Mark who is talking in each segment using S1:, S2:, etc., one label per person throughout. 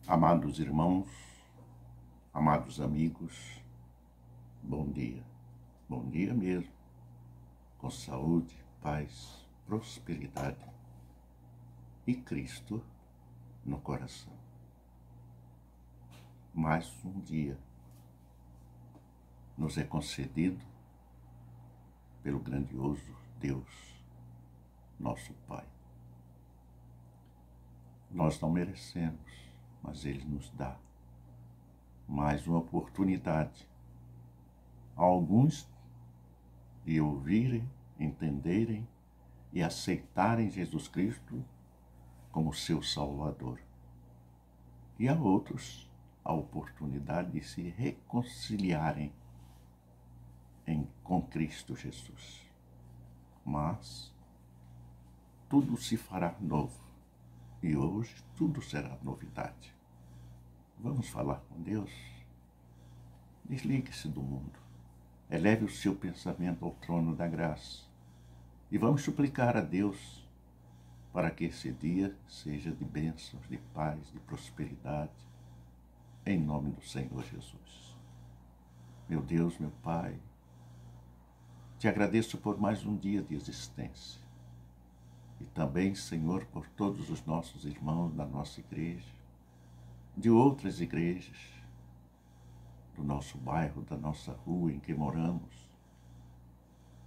S1: Amados irmãos, amados amigos, bom dia. Bom dia mesmo, com saúde, paz, prosperidade e Cristo no coração. Mais um dia nos é concedido pelo grandioso Deus, nosso Pai. Nós não merecemos, mas Ele nos dá mais uma oportunidade a alguns de ouvirem, entenderem e aceitarem Jesus Cristo como seu Salvador. E a outros a oportunidade de se reconciliarem com Cristo Jesus. Mas tudo se fará novo e hoje tudo será novidade. Vamos falar com Deus? Desligue-se do mundo. Eleve o seu pensamento ao trono da graça. E vamos suplicar a Deus para que esse dia seja de bênçãos, de paz, de prosperidade, em nome do Senhor Jesus. Meu Deus, meu Pai, te agradeço por mais um dia de existência. E também, Senhor, por todos os nossos irmãos da nossa igreja, de outras igrejas, do nosso bairro, da nossa rua em que moramos.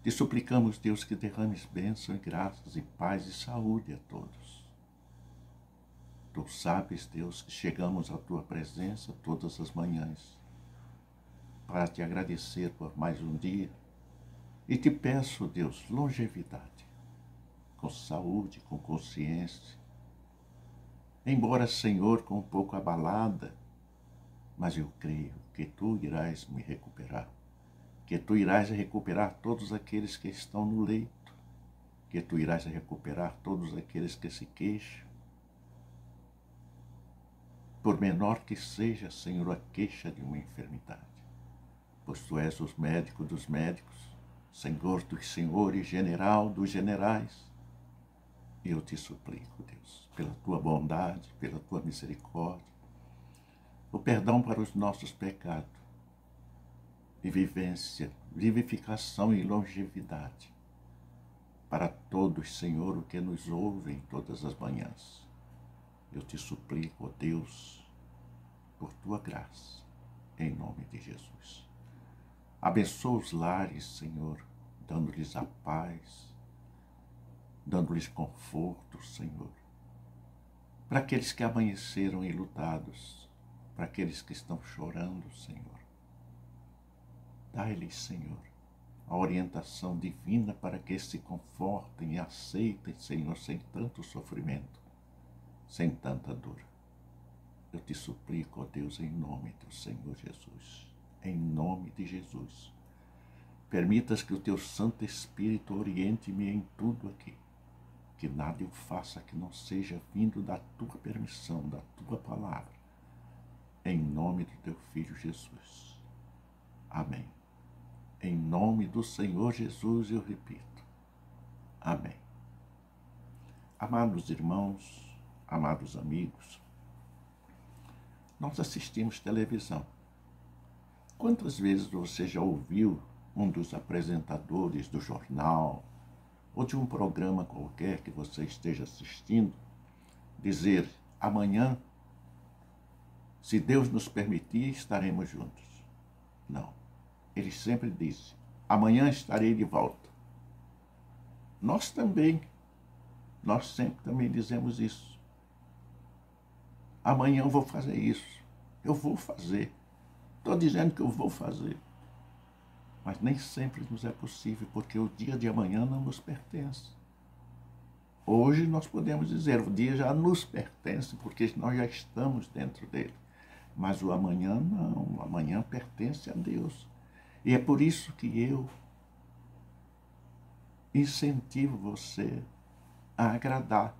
S1: Te suplicamos, Deus, que derrames bênçãos, graças e paz e saúde a todos. Tu sabes, Deus, que chegamos à Tua presença todas as manhãs para te agradecer por mais um dia e te peço, Deus, longevidade, com saúde, com consciência. Embora, Senhor, com um pouco abalada, mas eu creio que Tu irás me recuperar, que Tu irás recuperar todos aqueles que estão no leito, que Tu irás recuperar todos aqueles que se queixam. Por menor que seja, Senhor, a queixa de uma enfermidade, pois Tu és o médico dos médicos, Senhor dos senhores, general dos generais. E eu te suplico, Deus, pela Tua bondade, pela Tua misericórdia, o perdão para os nossos pecados, e vivência, vivificação e longevidade para todos, Senhor, o que nos ouvem todas as manhãs. Eu te suplico, ó Deus, por Tua graça, em nome de Jesus. Abençoa os lares, Senhor, dando-lhes a paz, dando-lhes conforto, Senhor, para aqueles que amanheceram enlutados, para aqueles que estão chorando, Senhor. Dá-lhes, Senhor, a orientação divina para que se confortem e aceitem, Senhor, sem tanto sofrimento, sem tanta dor. Eu te suplico, ó Deus, em nome do Senhor Jesus, em nome de Jesus. Permitas que o Teu Santo Espírito oriente-me em tudo aqui, que nada eu faça que não seja vindo da Tua permissão, da Tua palavra, em nome do Teu Filho Jesus. Amém. Em nome do Senhor Jesus, eu repito. Amém. Amados irmãos, amados amigos, nós assistimos televisão. Quantas vezes você já ouviu um dos apresentadores do jornal ou de um programa qualquer que você esteja assistindo dizer: amanhã, se Deus nos permitir, estaremos juntos? Não. Ele sempre disse: amanhã estarei de volta. Nós sempre também dizemos isso. Amanhã eu vou fazer isso. Eu vou fazer. Estou dizendo que eu vou fazer. Mas nem sempre nos é possível, porque o dia de amanhã não nos pertence. Hoje nós podemos dizer, o dia já nos pertence, porque nós já estamos dentro dele. Mas o amanhã não, o amanhã pertence a Deus. E é por isso que eu incentivo você a agradar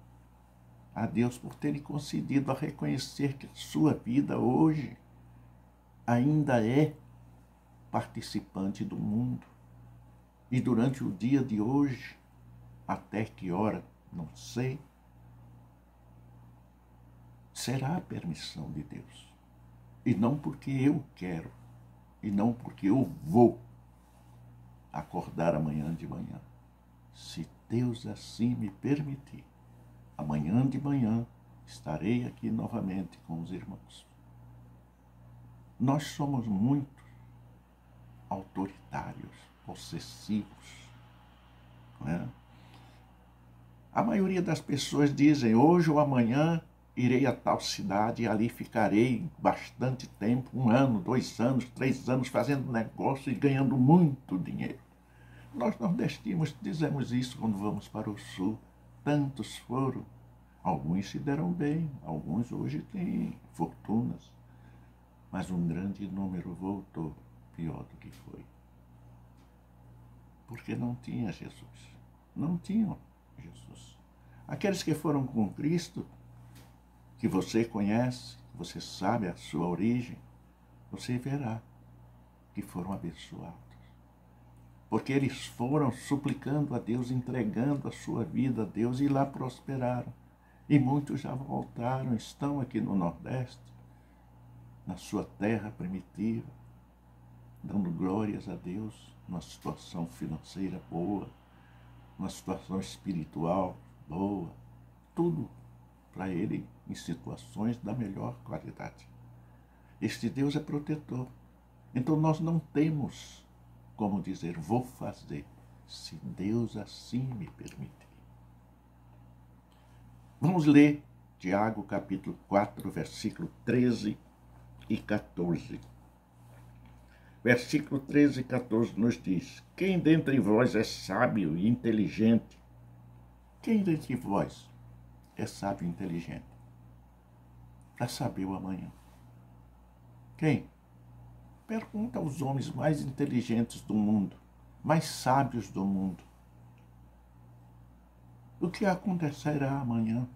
S1: a Deus por ter lhe concedido a reconhecer que a sua vida hoje ainda é participante do mundo. E durante o dia de hoje, até que hora, não sei, será a permissão de Deus. E não porque eu quero, e não porque eu vou acordar amanhã de manhã. Se Deus assim me permitir, amanhã de manhã estarei aqui novamente com os irmãos. Nós somos muito autoritários, possessivos, não é? A maioria das pessoas dizem, hoje ou amanhã irei a tal cidade e ali ficarei bastante tempo, 1 ano, 2 anos, 3 anos, fazendo negócio e ganhando muito dinheiro. Nós nordestinos dizemos isso quando vamos para o sul. Tantos foram. Alguns se deram bem, alguns hoje têm fortunas. Mas um grande número voltou pior do que foi. Porque não tinha Jesus. Não tinham Jesus. Aqueles que foram com Cristo, que você conhece, que você sabe a sua origem, você verá que foram abençoados. Porque eles foram suplicando a Deus, entregando a sua vida a Deus e lá prosperaram. E muitos já voltaram, estão aqui no Nordeste, na sua terra primitiva, dando glórias a Deus, numa situação financeira boa, numa situação espiritual boa, tudo para ele em situações da melhor qualidade. Este Deus é protetor. Então nós não temos como dizer, vou fazer, se Deus assim me permitir. Vamos ler Tiago capítulo 4, versículo 13 e 14. Versículo 13 e 14 nos diz, quem dentre vós é sábio e inteligente? Quem dentre vós é sábio e inteligente? Para saber o amanhã. Quem? Pergunta aos homens mais inteligentes do mundo, mais sábios do mundo. O que acontecerá amanhã?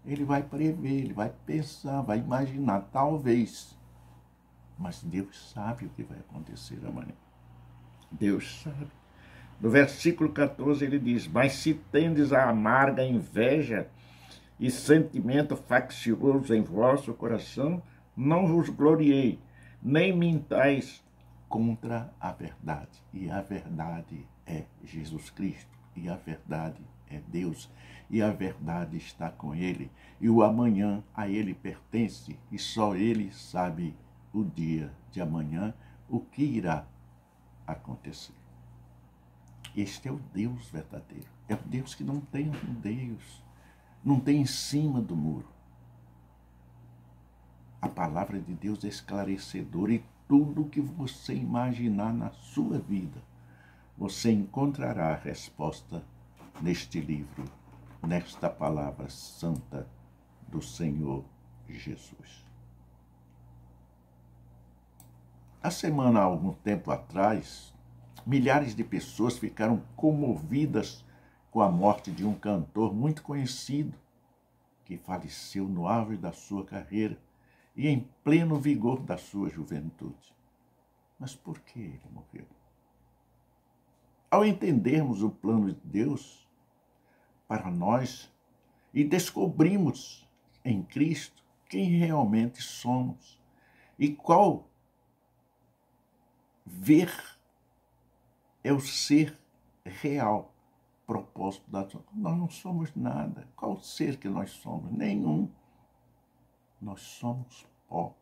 S1: Ele vai prever, ele vai pensar, vai imaginar, talvez. Mas Deus sabe o que vai acontecer amanhã. Deus sabe. No versículo 14 ele diz, mas se tendes a amarga inveja e sentimento faccioso em vosso coração, não vos gloriei, nem mintais contra a verdade. E a verdade é Jesus Cristo. E a verdade é Deus. E a verdade está com Ele. E o amanhã a Ele pertence. E só Ele sabe o dia de amanhã, o que irá acontecer. Este é o Deus verdadeiro. É o Deus que não tem rodeios. Não tem em cima do muro. A palavra de Deus é esclarecedora e tudo o que você imaginar na sua vida, você encontrará a resposta neste livro, nesta palavra santa do Senhor Jesus. Há algum tempo atrás, milhares de pessoas ficaram comovidas com a morte de um cantor muito conhecido, que faleceu no auge da sua carreira e em pleno vigor da sua juventude. Mas por que ele morreu? Ao entendermos o plano de Deus para nós e descobrimos em Cristo quem realmente somos e qual ver é o ser real, propósito da sua. Nós não somos nada. Qual ser que nós somos? Nenhum. Nós somos pó.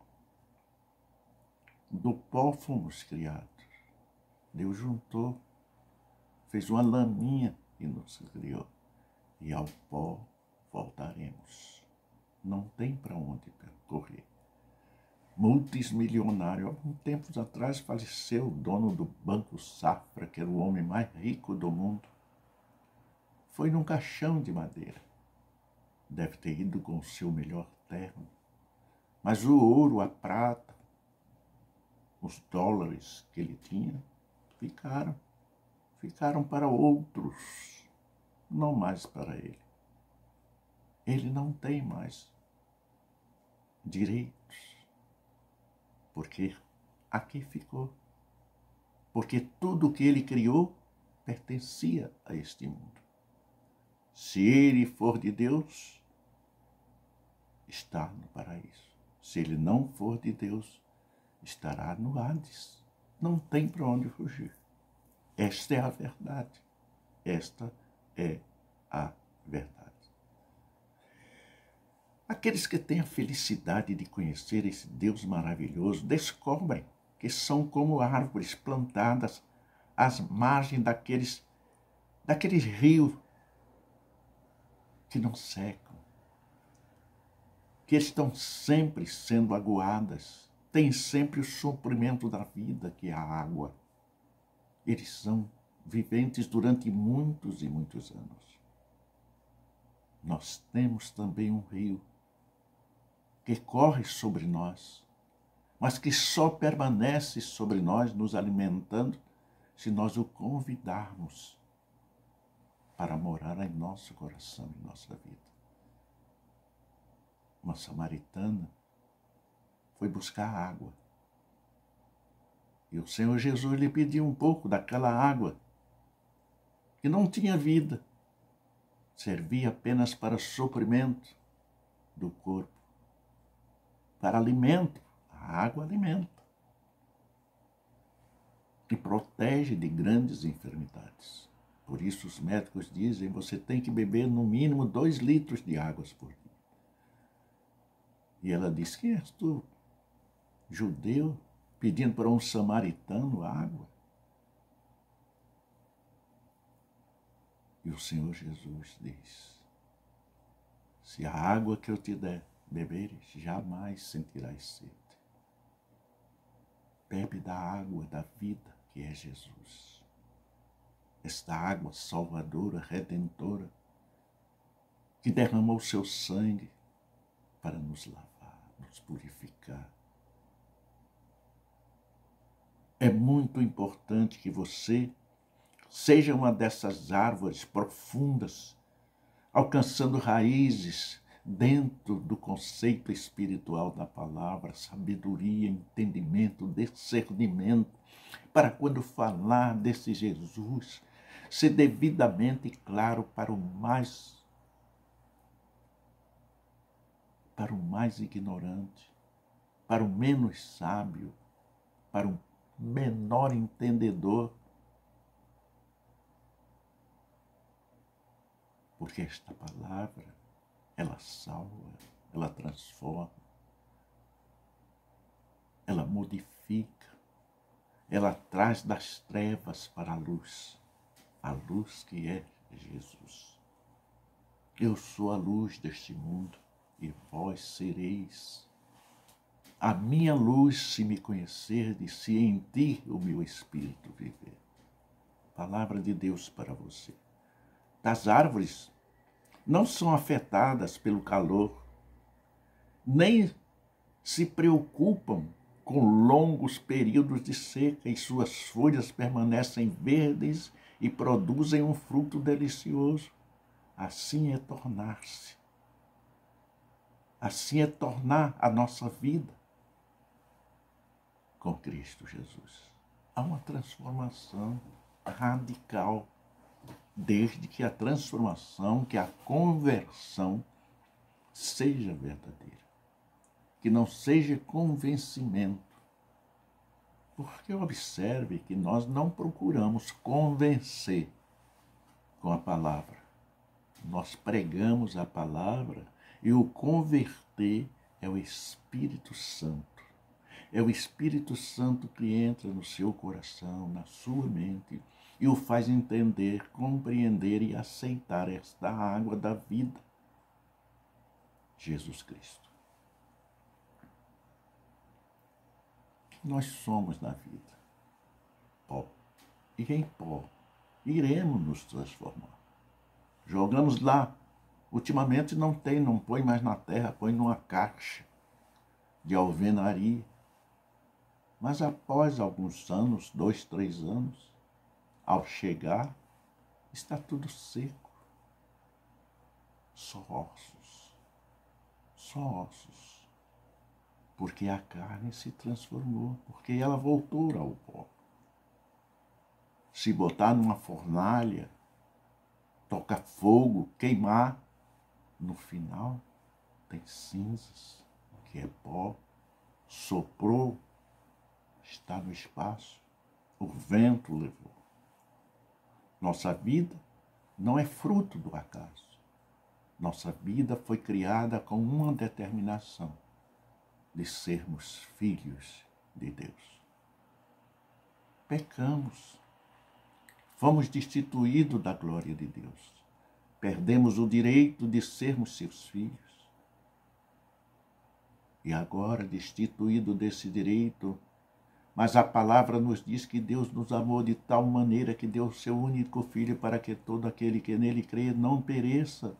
S1: Do pó fomos criados. Deus juntou, fez uma laminha e nos criou. E ao pó voltaremos. Não tem para onde correr. Multimilionário. Algum tempos atrás faleceu o dono do Banco Safra, que era o homem mais rico do mundo. Foi num caixão de madeira. Deve ter ido com o seu melhor terno. Mas o ouro, a prata, os dólares que ele tinha, ficaram para outros, não mais para ele. Ele não tem mais direitos, porque aqui ficou. Porque tudo que ele criou pertencia a este mundo. Se ele for de Deus, está no paraíso. Se ele não for de Deus, estará no Hades. Não tem para onde fugir. Esta é a verdade. Esta é a verdade. Aqueles que têm a felicidade de conhecer esse Deus maravilhoso descobrem que são como árvores plantadas às margens daqueles rios que não secam, que estão sempre sendo aguadas, têm sempre o suprimento da vida, que é a água. Eles são viventes durante muitos e muitos anos. Nós temos também um rio que corre sobre nós, mas que só permanece sobre nós, nos alimentando, se nós o convidarmos para morar em nosso coração, em nossa vida. Uma samaritana foi buscar água. E o Senhor Jesus lhe pediu um pouco daquela água, que não tinha vida, servia apenas para suprimento do corpo, para alimento. A água alimenta e protege de grandes enfermidades. Por isso os médicos dizem, você tem que beber no mínimo 2 litros de água por dia. E ela disse, quem és tu, judeu, pedindo para um samaritano água? E o Senhor Jesus diz, se a água que eu te der beberes, jamais sentirás sede. Bebe da água da vida, que é Jesus. Esta água salvadora, redentora, que derramou o seu sangue para nos lavar, nos purificar. É muito importante que você seja uma dessas árvores profundas, alcançando raízes dentro do conceito espiritual da palavra, sabedoria, entendimento, discernimento, para quando falar desse Jesus, ser devidamente claro para o mais ignorante, para o menos sábio, para o menor entendedor. Porque esta palavra, ela salva, ela transforma, ela modifica, ela traz das trevas para a luz que é Jesus. Eu sou a luz deste mundo e vós sereis a minha luz se me conhecerdes, se em ti o meu espírito viver. Palavra de Deus para você. As árvores não são afetadas pelo calor, nem se preocupam com longos períodos de seca e suas folhas permanecem verdes e produzem um fruto delicioso. Assim é tornar-se. Assim é tornar a nossa vida com Cristo Jesus. Há uma transformação radical, desde que a transformação, que a conversão seja verdadeira. Que não seja convencimento. Porque observe que nós não procuramos convencer com a palavra. Nós pregamos a palavra e o converter é o Espírito Santo. É o Espírito Santo que entra no seu coração, na sua mente, e o faz entender, compreender e aceitar esta água da vida, Jesus Cristo. Nós somos na vida pó, e em pó iremos nos transformar. Jogamos lá, ultimamente não põe mais na terra, põe numa caixa de alvenaria. Mas após alguns anos, 2, 3 anos, ao chegar, está tudo seco. Só ossos. Só ossos. Porque a carne se transformou, porque ela voltou ao pó. Se botar numa fornalha, tocar fogo, queimar, no final, tem cinzas, que é pó, soprou, está no espaço, o vento levou. Nossa vida não é fruto do acaso. Nossa vida foi criada com uma determinação de sermos filhos de Deus. Pecamos, fomos destituídos da glória de Deus, perdemos o direito de sermos seus filhos. E agora, destituído desse direito, mas a palavra nos diz que Deus nos amou de tal maneira que deu o seu único Filho para que todo aquele que nele crê não pereça,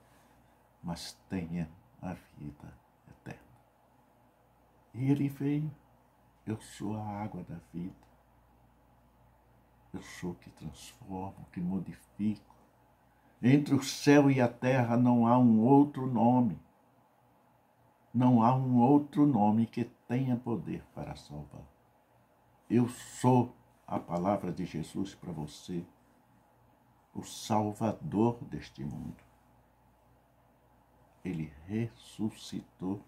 S1: mas tenha a vida eterna. E ele veio. Eu sou a água da vida. Eu sou o que transformo, que modifico. Entre o céu e a terra não há um outro nome. Não há um outro nome que tenha poder para salvar. Eu sou a palavra de Jesus para você, o Salvador deste mundo. Ele ressuscitou.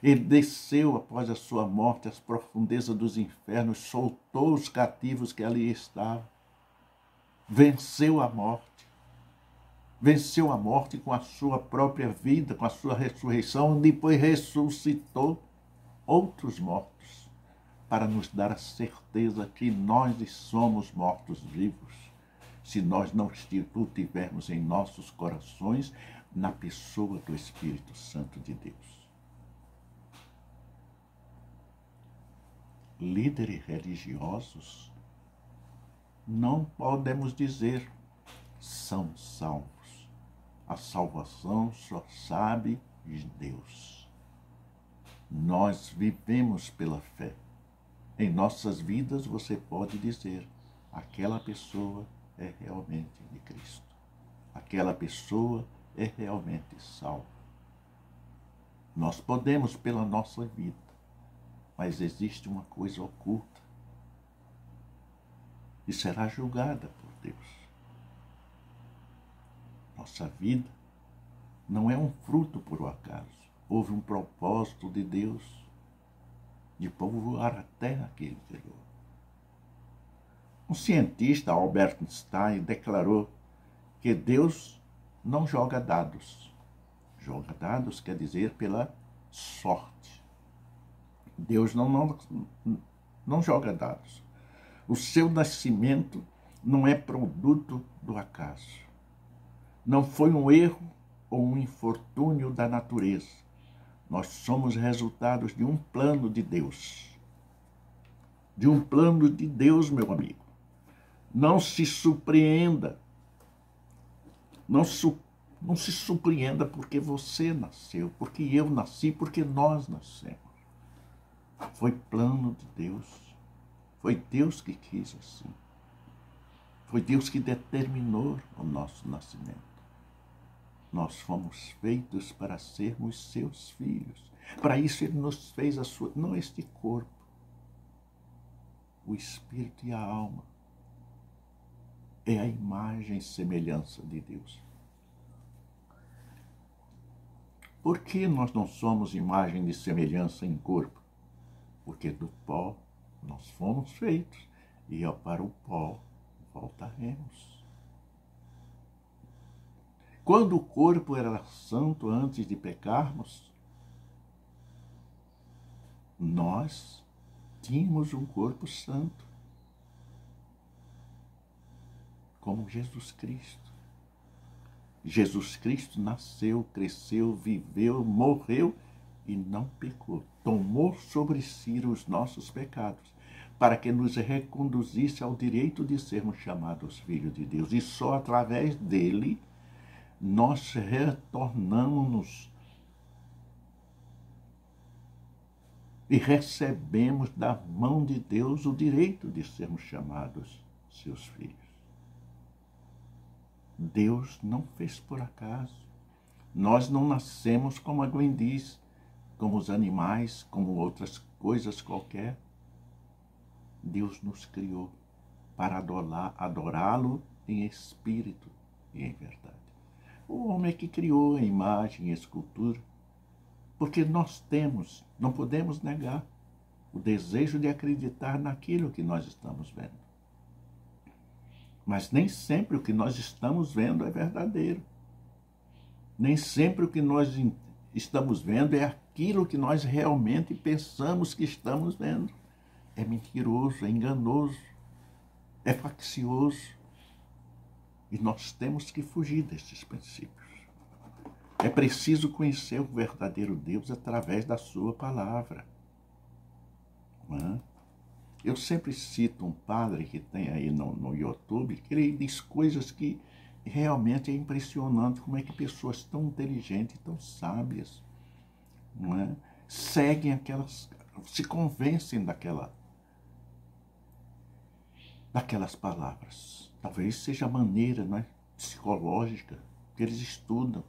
S1: Ele desceu após a sua morte às profundezas dos infernos, soltou os cativos que ali estavam. Venceu a morte. Venceu a morte com a sua própria vida, com a sua ressurreição, depois ressuscitou outros mortos, para nos dar a certeza que nós somos mortos-vivos, se nós não o tivermos em nossos corações, na pessoa do Espírito Santo de Deus. Líderes religiosos não podemos dizer são salvos. A salvação só sabe Deus. Nós vivemos pela fé. Em nossas vidas você pode dizer, aquela pessoa é realmente de Cristo. Aquela pessoa é realmente salva. Nós podemos pela nossa vida, mas existe uma coisa oculta e será julgada por Deus. Nossa vida não é um fruto por acaso. Houve um propósito de Deus de povoar a terra que ele criou. Um cientista, Albert Einstein, declarou que Deus não joga dados. Joga dados quer dizer pela sorte. Deus não joga dados. O seu nascimento não é produto do acaso. Não foi um erro ou um infortúnio da natureza. Nós somos resultados de um plano de Deus. De um plano de Deus, meu amigo. Não se surpreenda. Não se surpreenda porque você nasceu, porque eu nasci, porque nós nascemos. Foi plano de Deus. Foi Deus que quis assim. Foi Deus que determinou o nosso nascimento. Nós fomos feitos para sermos seus filhos. Para isso ele nos fez não este corpo, o espírito e a alma. É a imagem e semelhança de Deus. Por que nós não somos imagem e semelhança em corpo? Porque do pó nós fomos feitos e para o pó voltaremos. Quando o corpo era santo antes de pecarmos, nós tínhamos um corpo santo, como Jesus Cristo. Jesus Cristo nasceu, cresceu, viveu, morreu e não pecou. Tomou sobre si os nossos pecados, para que nos reconduzisse ao direito de sermos chamados filhos de Deus. E só através dele nós retornamos e recebemos da mão de Deus o direito de sermos chamados seus filhos. Deus não fez por acaso. Nós não nascemos, como a Gwen diz, como os animais, como outras coisas qualquer. Deus nos criou para adorá-lo em espírito e em verdade. O homem é que criou a imagem e a escultura. Porque nós temos, não podemos negar, o desejo de acreditar naquilo que nós estamos vendo. Mas nem sempre o que nós estamos vendo é verdadeiro. Nem sempre o que nós estamos vendo é aquilo que nós realmente pensamos que estamos vendo. É mentiroso, é enganoso, é faccioso. E nós temos que fugir destes princípios. É preciso conhecer o verdadeiro Deus através da sua palavra. Não é? Eu sempre cito um padre que tem aí no YouTube, que ele diz coisas que realmente é impressionante, como é que pessoas tão inteligentes, tão sábias, não é? Seguem aquelas, se convencem daquelas palavras. Talvez seja a maneira, não é, psicológica que eles estudam,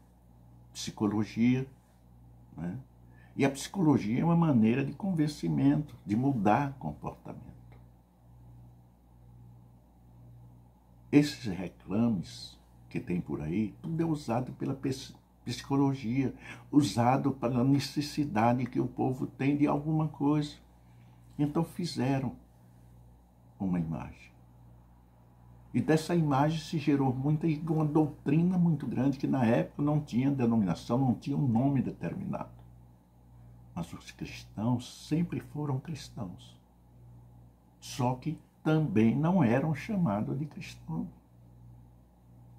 S1: psicologia, não é? E a psicologia é uma maneira de convencimento, de mudar comportamento. Esses reclames que tem por aí, tudo é usado pela psicologia, usado pela necessidade que o povo tem de alguma coisa. Então fizeram uma imagem. E dessa imagem se gerou uma doutrina muito grande que na época não tinha denominação, não tinha um nome determinado. Mas os cristãos sempre foram cristãos. Só que também não eram chamados de cristãos.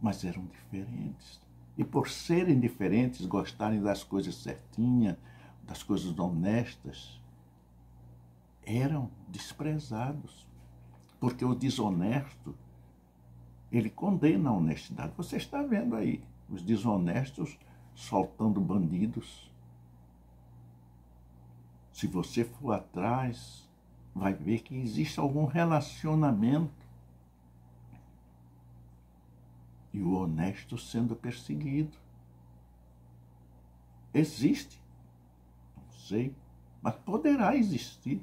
S1: Mas eram diferentes. E por serem diferentes, gostarem das coisas certinhas, das coisas honestas, eram desprezados. Porque o desonesto, ele condena a honestidade. Você está vendo aí, os desonestos soltando bandidos. Se você for atrás, vai ver que existe algum relacionamento. E o honesto sendo perseguido. Existe. Não sei, mas poderá existir.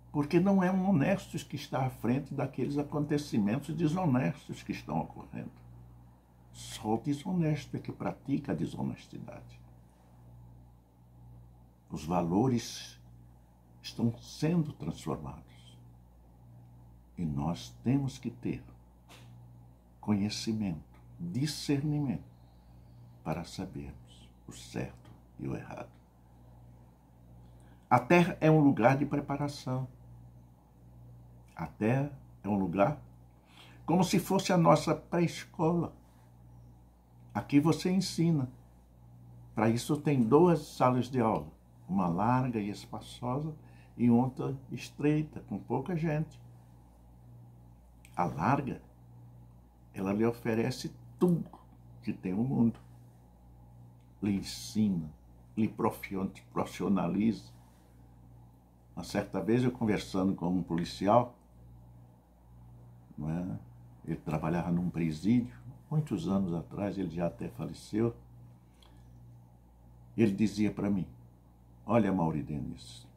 S1: Porque não é um honesto que está à frente daqueles acontecimentos desonestos que estão ocorrendo. Só o desonesto é que pratica a desonestidade. Os valores estão sendo transformados. E nós temos que ter conhecimento, discernimento, para sabermos o certo e o errado. A terra é um lugar de preparação. A terra é um lugar como se fosse a nossa pré-escola. Aqui você ensina. Para isso tem 2 salas de aula. Uma larga e espaçosa e outra estreita, com pouca gente. A larga, ela lhe oferece tudo que tem no mundo. Lhe ensina, lhe profissionaliza. Uma certa vez eu conversando com um policial, não é? Ele trabalhava num presídio, muitos anos atrás, ele já até faleceu. Ele dizia para mim, olha, Mauri Denis,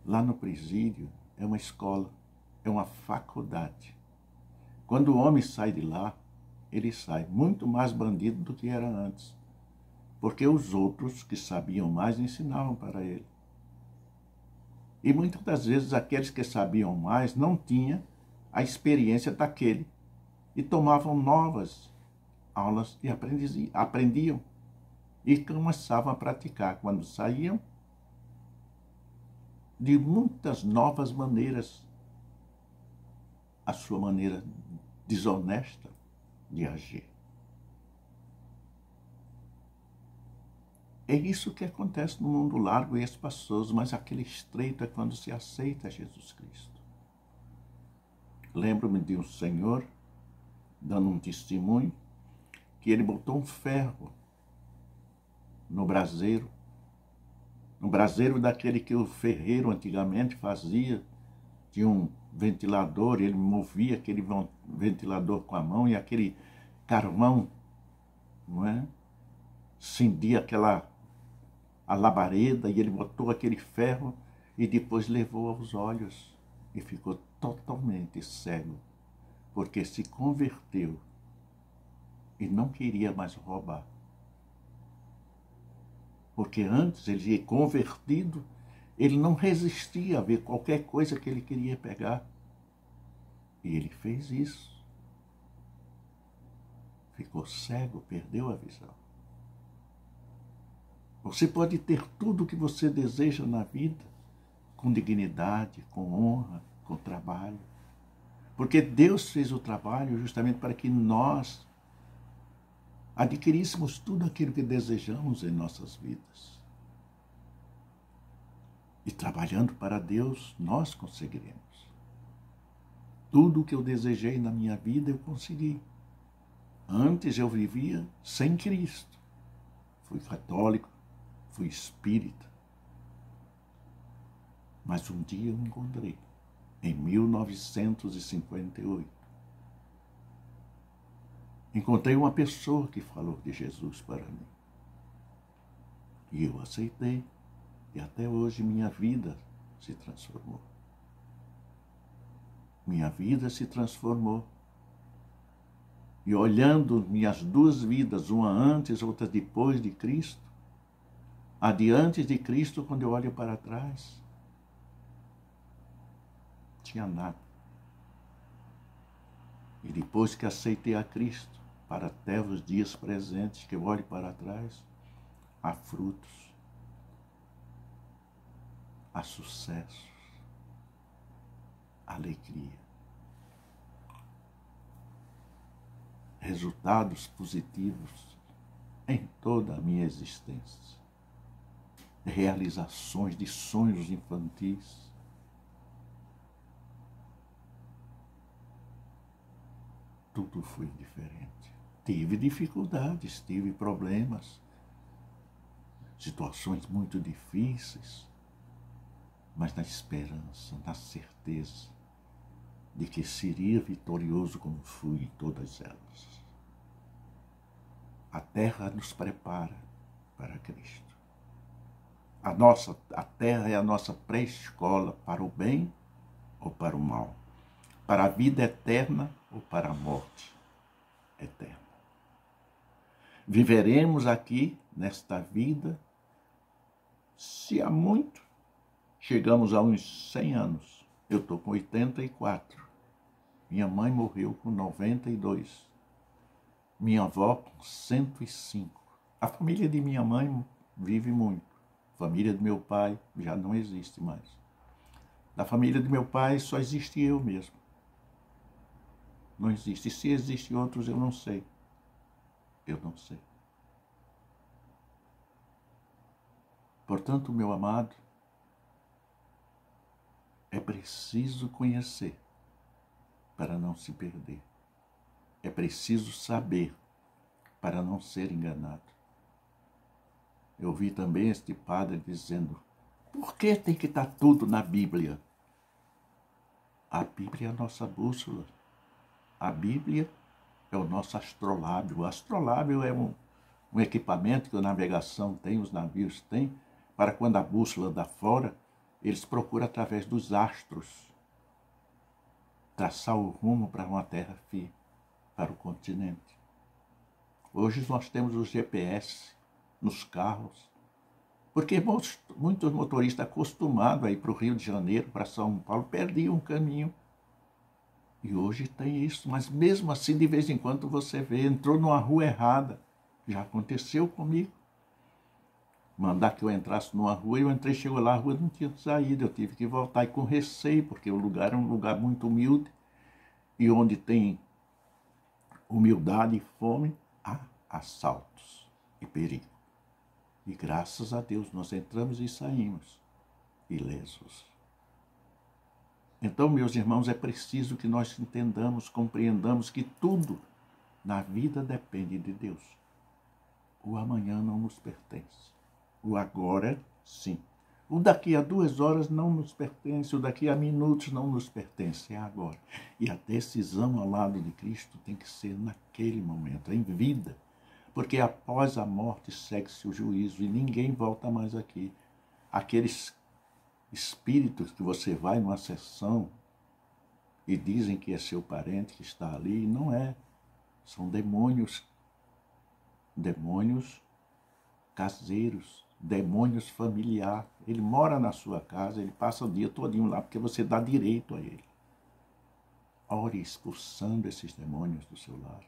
S1: lá no presídio é uma escola, é uma faculdade. Quando o homem sai de lá, ele sai muito mais bandido do que era antes. Porque os outros que sabiam mais ensinavam para ele. E muitas das vezes aqueles que sabiam mais não tinham a experiência daquele. E tomavam novas aulas e aprendiam. E começavam a praticar quando saíam de muitas novas maneiras. A sua maneira desonesta de agir. É isso que acontece no mundo largo e espaçoso, mas aquele estreito é quando se aceita Jesus Cristo. Lembro-me de um senhor dando um testemunho que ele botou um ferro no braseiro daquele que o ferreiro antigamente fazia. Tinha um ventilador, ele movia aquele ventilador com a mão e aquele carvão, não é? Acendia a labareda e ele botou aquele ferro e depois levou aos olhos e ficou totalmente cego, porque se converteu e não queria mais roubar. Porque antes ele convertido, ele não resistia a ver qualquer coisa que ele queria pegar. E ele fez isso. Ficou cego, perdeu a visão. Você pode ter tudo o que você deseja na vida, com dignidade, com honra, com trabalho. Porque Deus fez o trabalho justamente para que nós adquiríssemos tudo aquilo que desejamos em nossas vidas. E trabalhando para Deus, nós conseguiremos. Tudo o que eu desejei na minha vida, eu consegui. Antes eu vivia sem Cristo. Fui católico, fui espírita. Mas um dia eu encontrei, em 1958. Encontrei uma pessoa que falou de Jesus para mim. E eu aceitei. E até hoje minha vida se transformou. Minha vida se transformou. E olhando minhas duas vidas, uma antes, outra depois de Cristo, a de antes de Cristo, quando eu olho para trás, não tinha nada. E depois que aceitei a Cristo, para até os dias presentes, que eu olho para trás, há frutos, há sucessos, alegria, resultados positivos em toda a minha existência, realizações de sonhos infantis. Tudo foi diferente. Tive dificuldades, tive problemas, situações muito difíceis, mas na esperança, na certeza de que seria vitorioso como fui em todas elas. A terra nos prepara para Cristo. A terra é a nossa pré-escola para o bem ou para o mal, para a vida eterna ou para a morte eterna. Viveremos aqui, nesta vida, se há muito, chegamos a uns 100 anos. Eu estou com 84. Minha mãe morreu com 92. Minha avó com 105. A família de minha mãe vive muito. A família do meu pai já não existe mais. Da família do meu pai só existe eu mesmo. Não existe. E se existem outros, eu não sei. Eu não sei. Portanto, meu amado, é preciso conhecer para não se perder. É preciso saber para não ser enganado. Eu vi também este padre dizendo, por que tem que estar tudo na Bíblia? A Bíblia é a nossa bússola. A Bíblia é o nosso astrolábio. O astrolábio é um equipamento que a navegação tem, os navios têm, para quando a bússola dá fora, eles procuram através dos astros traçar o rumo para uma terra firme, para o continente. Hoje nós temos o GPS nos carros, porque muitos motoristas acostumados a ir para o Rio de Janeiro, para São Paulo, perdiam o caminho. E hoje tem isso, mas mesmo assim, de vez em quando você vê, entrou numa rua errada. Já aconteceu comigo. Mandar que eu entrasse numa rua, eu entrei, chegou lá, a rua não tinha saído, eu tive que voltar, e com receio, porque o lugar é um lugar muito humilde, e onde tem humildade e fome, há assaltos e perigo. E graças a Deus nós entramos e saímos ilesos. Então, meus irmãos, é preciso que nós entendamos, compreendamos que tudo na vida depende de Deus. O amanhã não nos pertence. O agora, sim. O daqui a 2 horas não nos pertence, o daqui a minutos não nos pertence, é agora. E a decisão ao lado de Cristo tem que ser naquele momento, em vida. Porque após a morte segue-se o juízo e ninguém volta mais aqui. Aqueles espíritos que você vai numa sessão e dizem que é seu parente que está ali, não é. São demônios caseiros, demônios familiar. Ele mora na sua casa, ele passa o dia todinho lá, porque você dá direito a ele. Ore expulsando esses demônios do seu lar.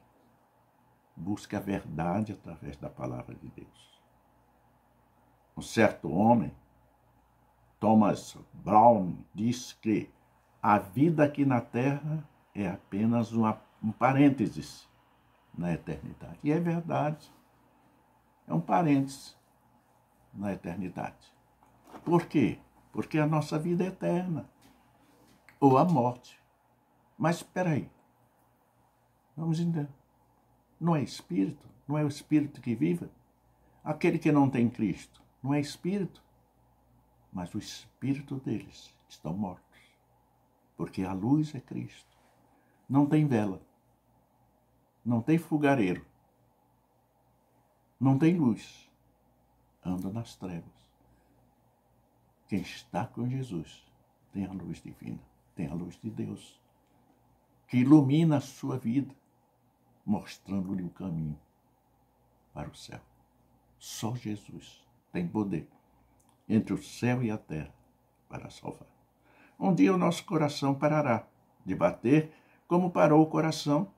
S1: Busque a verdade através da palavra de Deus. Um certo homem, Thomas Brown, diz que a vida aqui na Terra é apenas um parênteses na eternidade. E é verdade. É um parênteses na eternidade. Por quê? Porque a nossa vida é eterna. Ou a morte. Mas espera aí. Vamos entender. Não é espírito? Não é o espírito que vive? Aquele que não tem Cristo não é espírito? Mas o espírito deles estão mortos. Porque a luz é Cristo. Não tem vela. Não tem fogareiro. Não tem luz. Anda nas trevas. Quem está com Jesus tem a luz divina, tem a luz de Deus, que ilumina a sua vida, mostrando-lhe o caminho para o céu. Só Jesus tem poder entre o céu e a terra para salvar. Um dia o nosso coração parará de bater, como parou o coração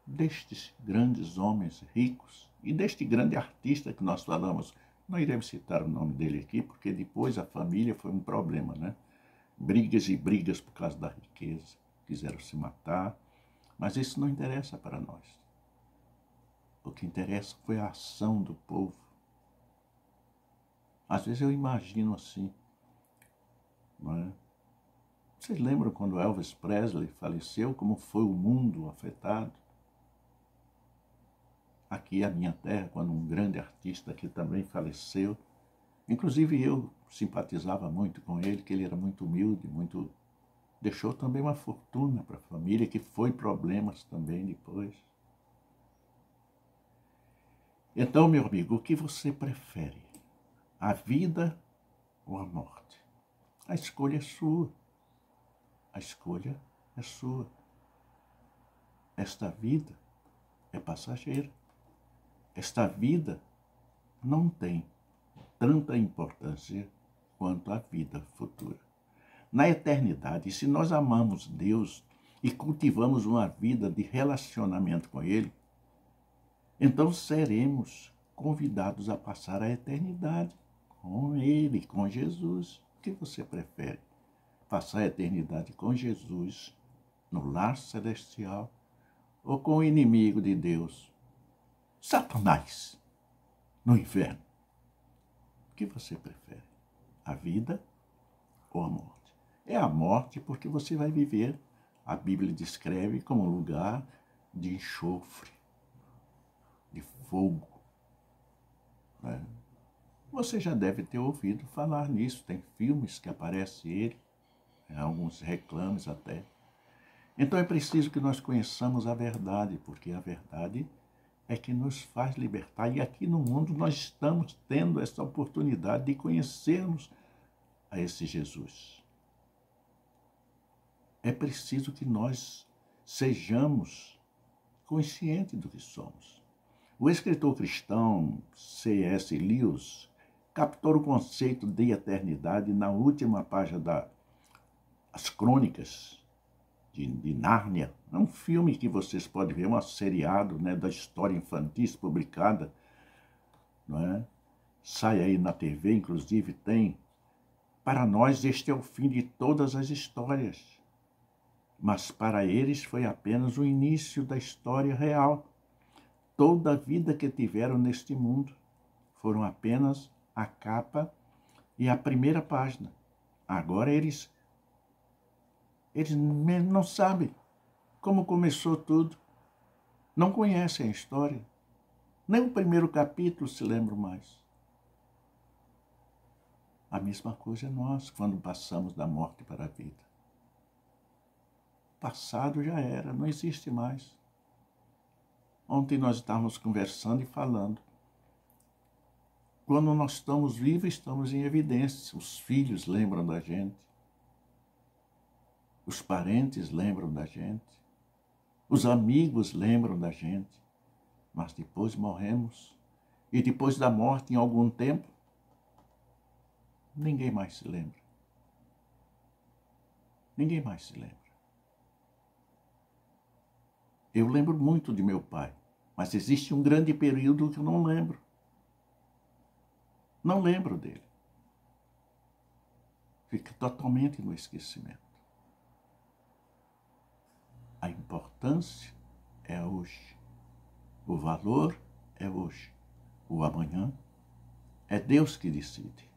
S1: destes grandes homens ricos e deste grande artista que nós falamos. Não iremos citar o nome dele aqui, porque depois a família foi um problema, né? Brigas e brigas por causa da riqueza. Quiseram se matar, mas isso não interessa para nós. O que interessa foi a ação do povo. Às vezes eu imagino assim, não é? Vocês lembram quando Elvis Presley faleceu, como foi o mundo afetado? Aqui a minha terra, quando um grande artista aqui também faleceu. Inclusive eu simpatizava muito com ele, que ele era muito humilde, muito... Deixou também uma fortuna para a família, que foi problemas também depois. Então, meu amigo, o que você prefere? A vida ou a morte? A escolha é sua. A escolha é sua. Esta vida é passageira. Esta vida não tem tanta importância quanto a vida futura. Na eternidade, se nós amamos Deus e cultivamos uma vida de relacionamento com Ele, então seremos convidados a passar a eternidade com Ele, com Jesus. O que você prefere? Passar a eternidade com Jesus no lar celestial ou com o inimigo de Deus, Satanás, no inferno? O que você prefere? A vida ou a morte? É a morte porque você vai viver, a Bíblia descreve como um lugar de enxofre, de fogo. Né? Você já deve ter ouvido falar nisso, tem filmes que aparece ele, alguns reclames até. Então é preciso que nós conheçamos a verdade, porque a verdade é que nos faz libertar. E aqui no mundo nós estamos tendo essa oportunidade de conhecermos a esse Jesus. É preciso que nós sejamos conscientes do que somos. O escritor cristão C.S. Lewis captou o conceito de eternidade na última página das Crônicas de Nárnia. É um filme que vocês podem ver, um seriado, né, da história infantil publicada, não é? Sai aí na TV, inclusive tem. Para nós este é o fim de todas as histórias, mas para eles foi apenas o início da história real. Toda a vida que tiveram neste mundo foram apenas a capa e a primeira página. Agora eles não sabem como começou tudo. Não conhecem a história. Nem o primeiro capítulo se lembram mais. A mesma coisa é nós, quando passamos da morte para a vida. O passado já era, não existe mais. Ontem nós estávamos conversando e falando. Quando nós estamos vivos, estamos em evidência. Os filhos lembram da gente. Os parentes lembram da gente. Os amigos lembram da gente. Mas depois morremos. E depois da morte, em algum tempo, ninguém mais se lembra. Ninguém mais se lembra. Eu lembro muito de meu pai, mas existe um grande período que eu não lembro. Não lembro dele. Fica totalmente no esquecimento. A importância é hoje. O valor é hoje. O amanhã é Deus que decide.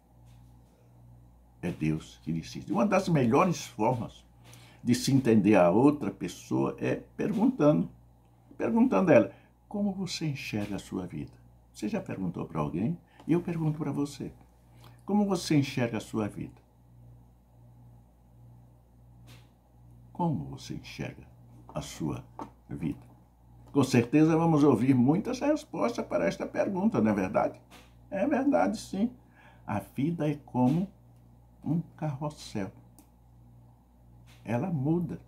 S1: É Deus que decide. Uma das melhores formas de se entender a outra pessoa é perguntando a ela, como você enxerga a sua vida? Você já perguntou para alguém? E eu pergunto para você, como você enxerga a sua vida? Como você enxerga a sua vida? Com certeza vamos ouvir muitas respostas para esta pergunta, não é verdade? É verdade, sim. A vida é como um carrossel. Ela muda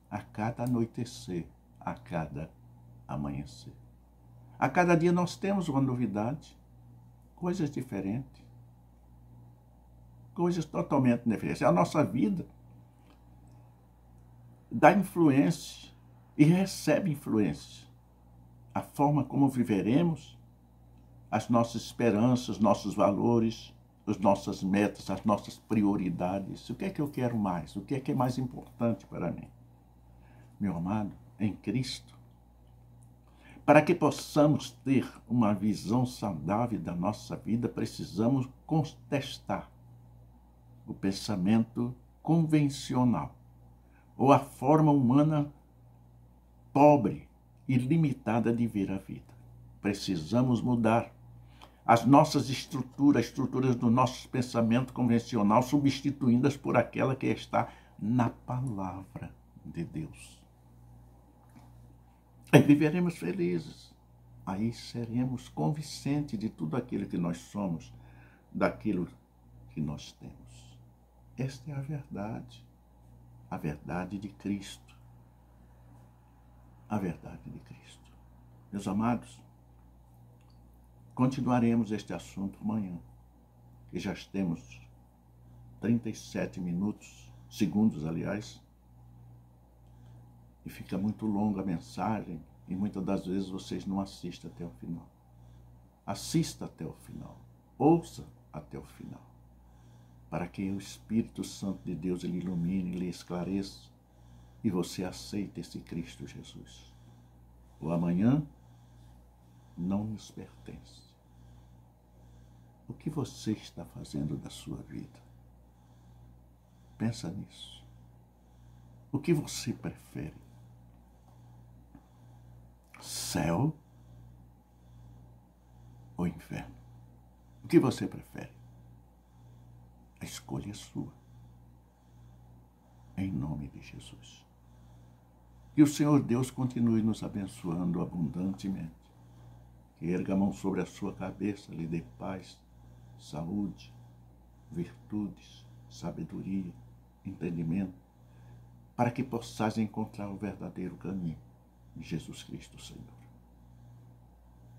S1: a cada anoitecer, a cada amanhecer. A cada dia nós temos uma novidade, coisas diferentes, coisas totalmente diferentes. A nossa vida dá influência e recebe influência. A forma como viveremos, as nossas esperanças, nossos valores, as nossas metas, as nossas prioridades. O que é que eu quero mais? O que é mais importante para mim? Meu amado, em Cristo, para que possamos ter uma visão saudável da nossa vida, precisamos contestar o pensamento convencional ou a forma humana pobre e limitada de ver a vida. Precisamos mudar as nossas estruturas do nosso pensamento convencional, substituindo-as por aquela que está na palavra de Deus. Aí viveremos felizes. Aí seremos convincentes de tudo aquilo que nós somos, daquilo que nós temos. Esta é a verdade de Cristo. A verdade de Cristo. Meus amados, continuaremos este assunto amanhã, que já temos 37 segundos, aliás, e fica muito longa a mensagem e muitas das vezes vocês não assistem até o final. Assista até o final, ouça até o final, para que o Espírito Santo de Deus lhe ilumine, lhe esclareça e você aceite esse Cristo Jesus. O amanhã não nos pertence. O que você está fazendo da sua vida? Pensa nisso. O que você prefere? Céu ou inferno? O que você prefere? A escolha é sua. Em nome de Jesus. Que o Senhor Deus continue nos abençoando abundantemente. Que erga a mão sobre a sua cabeça, lhe dê paz, saúde, virtudes, sabedoria, entendimento, para que possais encontrar o verdadeiro caminho de Jesus Cristo, Senhor.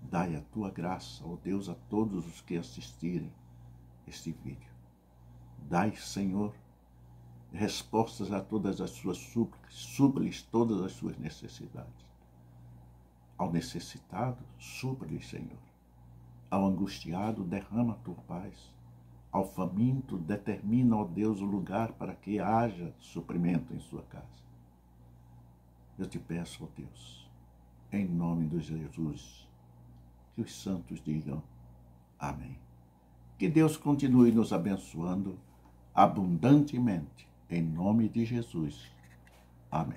S1: Dai a tua graça, ó Deus, a todos os que assistirem este vídeo. Dai, Senhor, respostas a todas as suas súplicas, supre-lhes todas as suas necessidades. Ao necessitado, supre-lhes, Senhor. Ao angustiado, derrama a tua paz. Ao faminto, determina, ó Deus, o lugar para que haja suprimento em sua casa. Eu te peço, ó Deus, em nome de Jesus, que os santos digam amém. Que Deus continue nos abençoando abundantemente, em nome de Jesus. Amém.